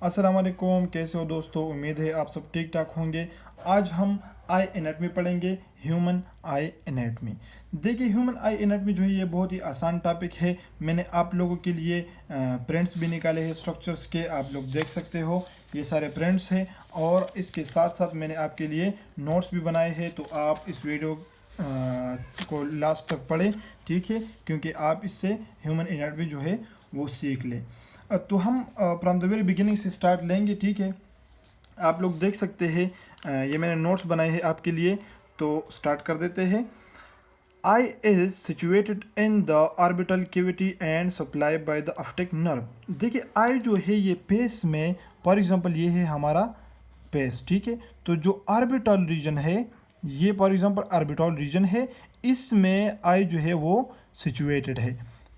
अस्सलाम वालेकुम, कैसे हो दोस्तों। उम्मीद है आप सब ठीक ठाक होंगे। आज हम आई एनाटमी पढ़ेंगे, ह्यूमन आई एनाटमी। देखिए, ह्यूमन आई एनाटमी जो है ये बहुत ही आसान टॉपिक है। मैंने आप लोगों के लिए प्रिंट्स भी निकाले हैं स्ट्रक्चर्स के, आप लोग देख सकते हो ये सारे प्रिंट्स हैं। और इसके साथ साथ मैंने आपके लिए नोट्स भी बनाए हैं, तो आप इस वीडियो को लास्ट तक पढ़ें, ठीक है, क्योंकि आप इससे ह्यूमन एनाटमी जो है वो सीख लें। तो हम फ्रॉम द वेरी बिगिनिंग से स्टार्ट लेंगे, ठीक है। आप लोग देख सकते हैं ये मैंने नोट्स बनाए हैं आपके लिए, तो स्टार्ट कर देते हैं। Eye is situated in the orbital cavity and supply by the optic nerve. देखिए, आई जो है ये पेस में, फॉर एग्जांपल ये है हमारा पेस, ठीक है। तो जो ऑर्बिटल रीजन है ये फॉर एग्जांपल ऑर्बिटल रीजन है, इसमें आई जो है वो सिचुएटेड है,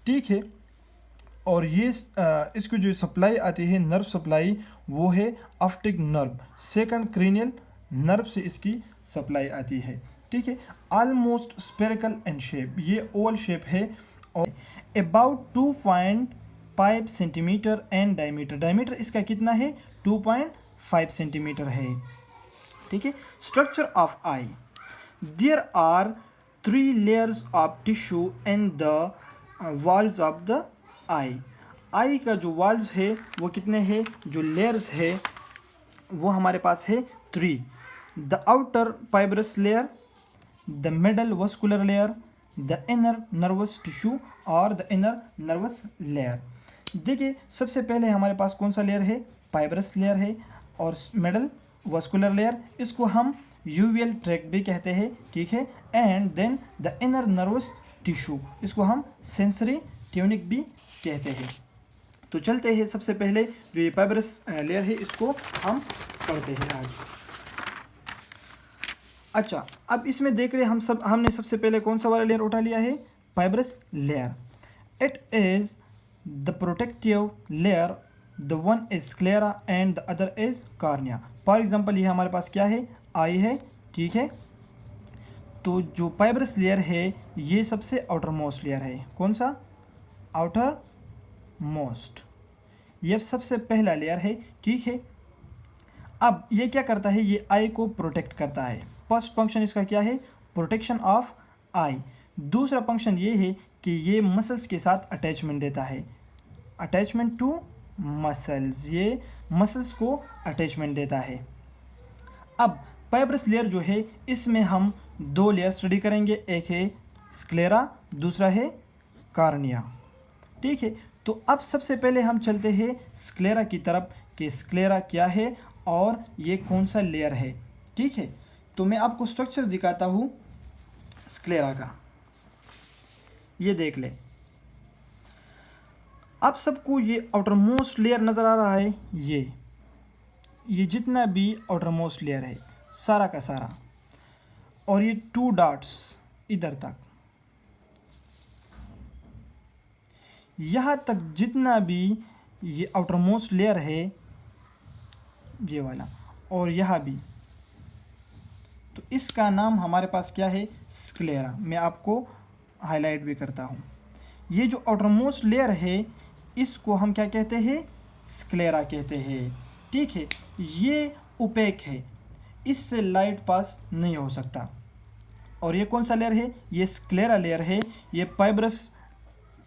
ठीक है। और ये इसको जो सप्लाई आती है नर्व सप्लाई, वो है optic nerve, second cranial nerve से इसकी सप्लाई आती है, ठीक है। ऑलमोस्ट स्फेरिकल इन शेप, ये ओवल शेप है और about 2.5 centimetre and diameter, diameter इसका कितना है 2.5 सेंटीमीटर है, ठीक है। Structure of eye, there are 3 layers of tissue in the walls of the eye का जो वाल्व्स है वो कितने हैं, जो लेयर्स है वो हमारे पास है 3। The outer fibrous layer, the middle vascular layer, the inner nervous tissue और द इनर नर्वस लेयर। देखिए, सबसे पहले हमारे पास कौन सा लेयर है, फाइब्रस लेयर है, और मिडल वस्कुलर लेयर, इसको हम यूवियल ट्रैक्ट भी कहते हैं, ठीक है। And then the inner nervous tissue, इसको हम सेंसरी ट्यूनिक भी कहते हैं। तो चलते हैं, सबसे पहले जो ये फाइब्रस लेयर है इसको हम पढ़ते हैं आज। अच्छा, अब इसमें देख रहे हमने सबसे पहले कौन सा वाला लेयर उठा लिया है, fibrous layer. It is the protective layer, the one is sclera and the other is cornea. For example ये हमारे पास क्या है, आई है, ठीक है। तो जो फाइब्रस लेयर है ये सबसे आउटर मोस्ट लेयर है, कौन सा, आउटर मोस्ट, ये सबसे पहला लेयर है, ठीक है। अब ये क्या करता है, ये आई को प्रोटेक्ट करता है। फर्स्ट फंक्शन इसका क्या है, प्रोटेक्शन ऑफ आई। दूसरा फंक्शन ये है कि ये मसल्स के साथ अटैचमेंट देता है, अटैचमेंट टू मसल्स, ये मसल्स को अटैचमेंट देता है। अब फाइब्रस लेयर जो है इसमें हम 2 लेयर स्टडी करेंगे, एक है स्क्लेरा, दूसरा है कार्निया, ठीक है। तो अब सबसे पहले हम चलते हैं स्क्लेरा की तरफ कि स्क्लेरा क्या है और ये कौन सा लेयर है, ठीक है। तो मैं आपको स्ट्रक्चर दिखाता हूँ स्क्लेरा का, ये देख ले। आप सबको ये आउटर मोस्ट लेयर नज़र आ रहा है, ये जितना भी आउटर मोस्ट लेयर है सारा का सारा, और ये 2 डॉट्स इधर तक, यहाँ तक जितना भी ये आउटर मोस्ट लेयर है ये वाला, और यहाँ भी, तो इसका नाम हमारे पास क्या है, स्क्लेरा। मैं आपको हाईलाइट भी करता हूँ। ये जो आउटर मोस्ट लेयर है इसको हम क्या कहते हैं, स्क्लेरा कहते हैं, ठीक है। ये ओपेक है, इससे लाइट पास नहीं हो सकता। और ये कौन सा लेयर है, ये स्क्लेरा लेयर है, ये फाइब्रस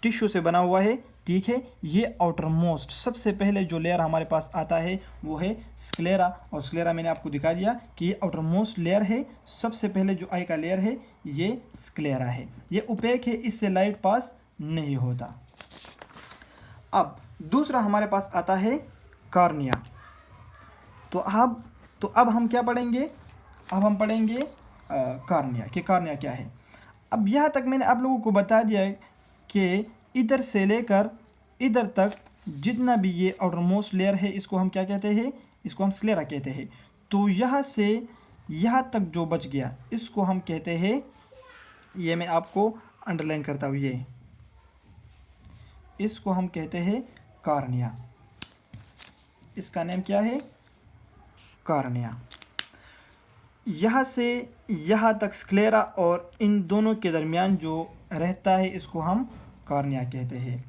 टिश्यू से बना हुआ है, ठीक है। ये आउटर मोस्ट सबसे पहले जो लेयर हमारे पास आता है वो है स्क्लेरा, और स्क्लेरा मैंने आपको दिखा दिया कि ये आउटर मोस्ट लेयर है। सबसे पहले जो आई का लेयर है ये स्क्लेरा है, ये ओपेक है, इससे लाइट पास नहीं होता। अब दूसरा हमारे पास आता है कार्निया। तो अब हम क्या पढ़ेंगे, अब हम पढ़ेंगे कार्निया, कि कार्निया क्या है। अब यहाँ तक मैंने आप लोगों को बता दिया है कि इधर से लेकर इधर तक जितना भी ये आउटर मोस्ट लेयर है इसको हम क्या कहते हैं, इसको हम स्क्लेरा कहते हैं। तो यहाँ से यहाँ तक जो बच गया इसको हम कहते हैं, ये मैं आपको अंडरलाइन करता हूँ, ये इसको हम कहते हैं कार्निया। इसका नेम क्या है, कार्निया। यहाँ से यहाँ तक स्क्लेरा और इन दोनों के दरमियान जो रहता है इसको हम कार्निया कहते हैं।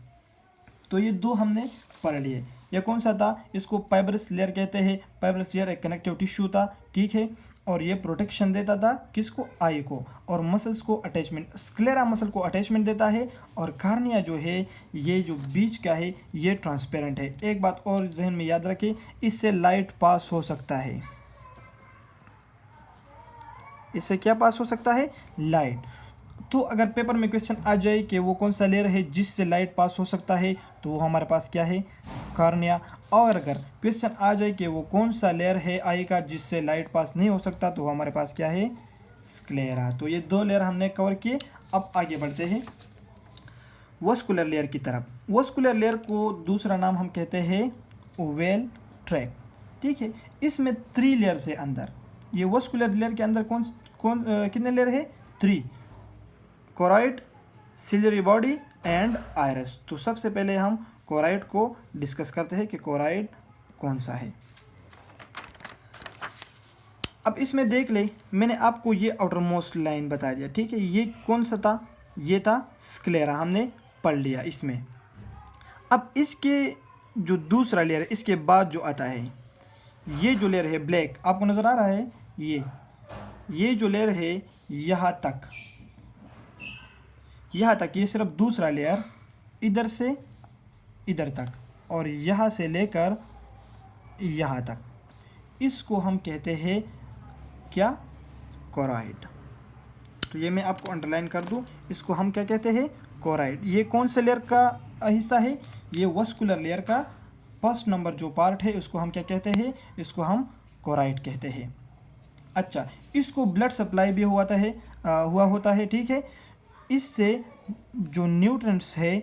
तो ये 2 हमने पढ़ लिए। ये कौन सा था, इसको फाइब्रस लेयर कहते हैं। फाइब्रस लेयर एक कनेक्टिव टिश्यू था, ठीक है, और ये प्रोटेक्शन देता था किसको, आई को, और मसल्स को अटैचमेंट, स्क्लेरा मसल को अटैचमेंट देता है। और कार्निया जो है ये जो बीच का है ये ट्रांसपेरेंट है। एक बात और जहन में याद रखें, इससे लाइट पास हो सकता है। इससे क्या पास हो सकता है, लाइट। तो अगर पेपर में क्वेश्चन आ जाए कि वो कौन सा लेयर है जिससे लाइट पास हो सकता है, तो वो हमारे पास क्या है, कार्निया। और अगर क्वेश्चन आ जाए कि वो कौन सा लेयर है आई का जिससे लाइट पास नहीं हो सकता, तो वो हमारे पास क्या है, स्क्लेरा। तो ये 2 लेयर हमने कवर किए। अब आगे बढ़ते हैं वस्कुलर लेयर की तरफ। वस्कुलर लेयर को दूसरा नाम हम कहते हैं ओवेल ट्रैक, ठीक है। इसमें 3 लेयर से अंदर, ये वस्कुलर लेयर के अंदर कितने लेयर है, 3, choroid, ciliary body and iris. तो सबसे पहले हम कोराइड को डिस्कस करते हैं कि कोराइड कौन सा है। अब इसमें देख ले, मैंने आपको ये आउटर मोस्ट लाइन बता दिया, ठीक है। ये कौन सा था, ये था स्क्लेरा, हमने पढ़ लिया इसमें। अब इसके जो दूसरा लेयर है, इसके बाद जो आता है, ये जो लेयर है ब्लैक, आपको नज़र आ रहा है, ये जो लेयर है यहाँ तक, ये सिर्फ दूसरा लेयर, इधर से इधर तक और यहाँ से लेकर यहाँ तक, इसको हम कहते हैं क्या, कोराइड। तो ये मैं आपको अंडरलाइन कर दूँ, इसको हम क्या कहते हैं, कोराइड। ये कौन से लेयर का हिस्सा है, ये वस्कुलर लेयर का फर्स्ट नंबर जो पार्ट है, उसको हम क्या कहते हैं, इसको हम कोराइड कहते हैं। अच्छा, इसको ब्लड सप्लाई भी हुआ होता है, ठीक है। इससे जो न्यूट्रिएंट्स है,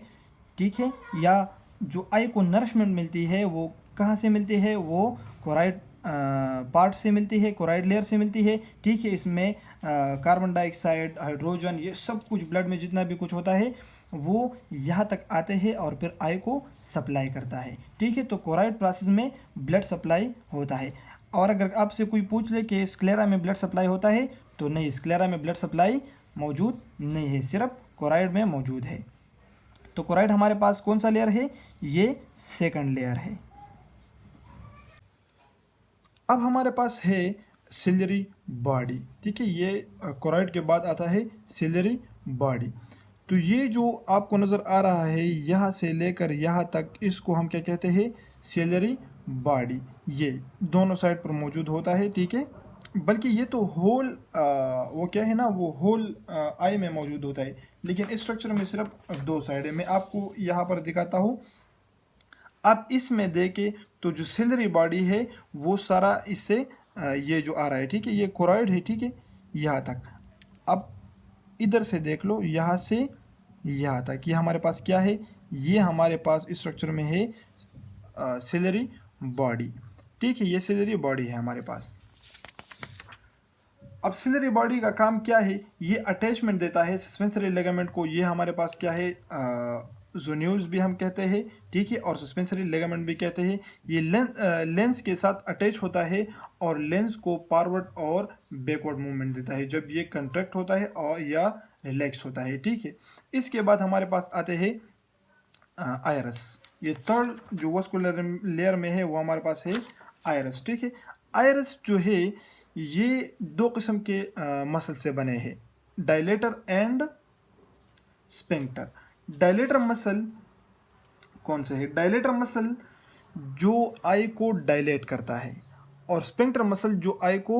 ठीक है, या जो आई को नरिशमेंट मिलती है, वो कहाँ से मिलती है, वो कोराइड पार्ट से मिलती है, कोराइड लेयर से मिलती है, ठीक है। इसमें कार्बन डाइऑक्साइड, हाइड्रोजन, ये सब कुछ ब्लड में जितना भी कुछ होता है वो यहाँ तक आते हैं और फिर आई को सप्लाई करता है, ठीक है। तो कोराइड प्रोसेस में ब्लड सप्लाई होता है। और अगर आपसे कोई पूछ ले कि स्क्लेरा में ब्लड सप्लाई होता है, तो नहीं, स्क्लेरा में ब्लड सप्लाई मौजूद नहीं है, सिर्फ कोराइड में मौजूद है। तो कोराइड हमारे पास कौन सा लेयर है, ये सेकंड लेयर है। अब हमारे पास है सिलियरी बॉडी, ठीक है। ये कोराइड के बाद आता है सिलियरी बॉडी। तो ये जो आपको नज़र आ रहा है यहाँ से लेकर यहाँ तक, इसको हम क्या कहते हैं, सिलियरी बॉडी। ये दोनों साइड पर मौजूद होता है, ठीक है। बल्कि ये तो होल वो क्या है ना, वो होल आई में मौजूद होता है, लेकिन स्ट्रक्चर में सिर्फ 2 साइड है। मैं आपको यहाँ पर दिखाता हूँ। आप इसमें देखें तो जो सिलियरी बॉडी है वो सारा इससे ये जो आ रहा है, ठीक है, ये कोराइड है, ठीक है, यहाँ तक। अब इधर से देख लो, यहाँ से यहाँ तक, ये हमारे पास क्या है, ये हमारे पास स्ट्रक्चर में है सिलियरी बॉडी, ठीक है। ये सिलियरी बॉडी है हमारे पास। अब सिलियरी बॉडी का काम क्या है, ये अटैचमेंट देता है सस्पेंसरी लिगामेंट को। ये हमारे पास क्या है, जोन्यूल्स भी हम कहते हैं, ठीक है, और सस्पेंसरी लिगामेंट भी कहते हैं। ये लेंस के साथ अटैच होता है और लेंस को फॉरवर्ड और बैकवर्ड मूवमेंट देता है जब ये कंट्रैक्ट होता है और या रिलैक्स होता है, ठीक है। इसके बाद हमारे पास आते हैं आयरस। ये थर्ड जो वस्कुलर लेयर में है वो हमारे पास है आयरस, ठीक है। आयरस जो है ये 2 किस्म के मसल से बने हैं, dilator and sphincter. Dilator muscle कौन सा है, डायलेटर मसल जो आई को डायलेट करता है, और स्फिंक्टर मसल जो आई को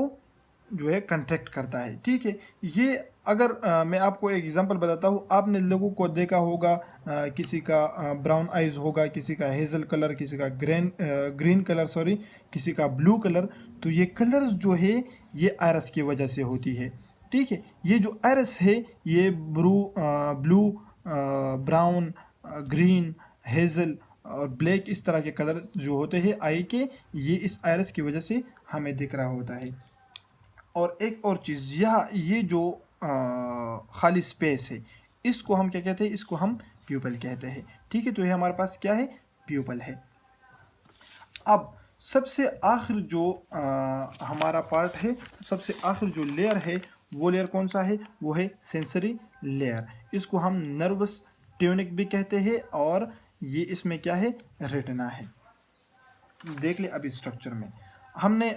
जो है कंट्रैक्ट करता है, ठीक है। ये अगर मैं आपको एक एग्जांपल बताता हूँ, आपने लोगों को देखा होगा, किसी का ब्राउन आइज़ होगा, किसी का हेज़ल कलर, किसी का ग्रीन कलर, सॉरी, किसी का ब्लू कलर। तो ये कलर्स जो है ये आयरस की वजह से होती है, ठीक है। ये जो आयरस है ये ब्लू, ब्राउन, ग्रीन, हेज़ल और ब्लैक, इस तरह के कलर जो होते हैं आई के, ये इस आयरस की वजह से हमें दिख रहा होता है। और एक और चीज़, ये जो खाली स्पेस है, इसको हम क्या कहते हैं, इसको हम प्यूपल कहते हैं, ठीक है। तो ये हमारे पास क्या है, प्यूपल है। अब सबसे आखिर जो हमारा पार्ट है, सबसे आखिर जो लेयर है, वो लेयर कौन सा है, वो है सेंसरी लेयर। इसको हम नर्वस ट्यूनिक भी कहते हैं, और ये इसमें क्या है, रेटिना है। देख ले अभी स्ट्रक्चर में हमने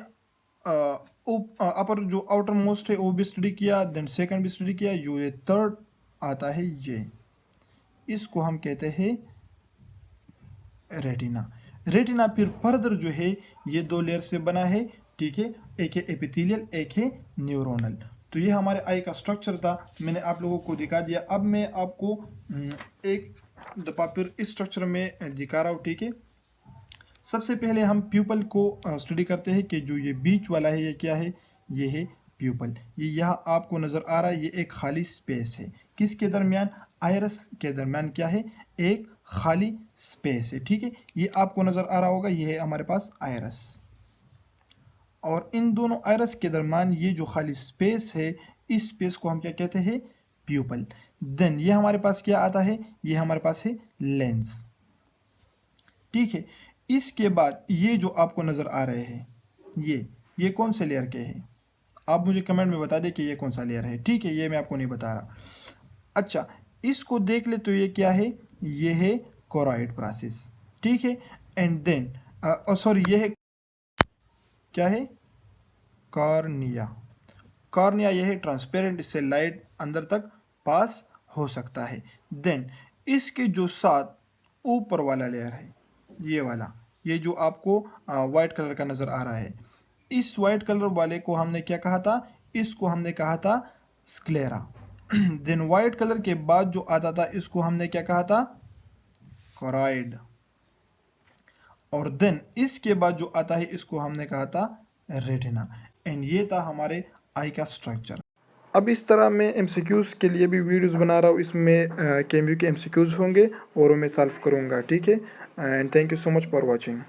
अपर जो आउटर मोस्ट है वो भी स्टडी किया, देन सेकंड भी स्टडी किया, जो ये थर्ड आता है ये, इसको हम कहते हैं रेटिना। रेटिना फिर फर्दर जो है ये दो लेयर से बना है, ठीक है, एक है एपिथेलियल, एक है न्यूरोनल। तो ये हमारे आई का स्ट्रक्चर था, मैंने आप लोगों को दिखा दिया। अब मैं आपको एक दफ़ा फिर इस स्ट्रक्चर में दिखा रहा हूँ, ठीक है। सबसे पहले हम प्यूपल को स्टडी करते हैं कि जो ये बीच वाला है ये क्या है, ये है प्यूपल। ये यहाँ आपको नज़र आ रहा है, ये एक खाली स्पेस है, किसके दरमियान, आयरस के दरमियान क्या है, एक खाली स्पेस है, ठीक है। ये आपको नज़र आ रहा होगा, ये है हमारे पास आयरस, और इन दोनों आयरस के दरमियान ये जो खाली स्पेस है, इस स्पेस को हम क्या कहते हैं, प्यूपल। देन ये हमारे पास क्या आता है, ये हमारे पास है लेंस, ठीक है। इसके बाद ये जो आपको नज़र आ रहे हैं, ये कौन से लेयर के हैं, आप मुझे कमेंट में बता दें कि ये कौन सा लेयर है, ठीक है, ये मैं आपको नहीं बता रहा। अच्छा, इसको देख ले तो ये क्या है, ये है कोरॉइड प्रोसेस, ठीक है। एंड देन सॉरी, ये है क्या है, कॉर्निया। कॉर्निया ये है ट्रांसपेरेंट, इससे लाइट अंदर तक पास हो सकता है। देन इसके जो साथ ऊपर वाला लेयर है, ये वाला, ये जो आपको वाइट कलर का नज़र आ रहा है, इस वाइट कलर वाले को हमने क्या कहा था, इसको हमने कहा था स्क्लेरा। देन वाइट कलर के बाद जो आता था, इसको हमने क्या कहा था, कोरॉइड। और देन इसके बाद जो आता है, इसको हमने कहा था रेटिना। एंड ये था हमारे आई का स्ट्रक्चर। अब इस तरह मैं एमसीक्यूज़ के लिए भी वीडियोस बना रहा हूँ, इसमें केएमयू के एमसीक्यूज़ होंगे और मैं सॉल्व करूँगा, ठीक है। And thank you so much for watching.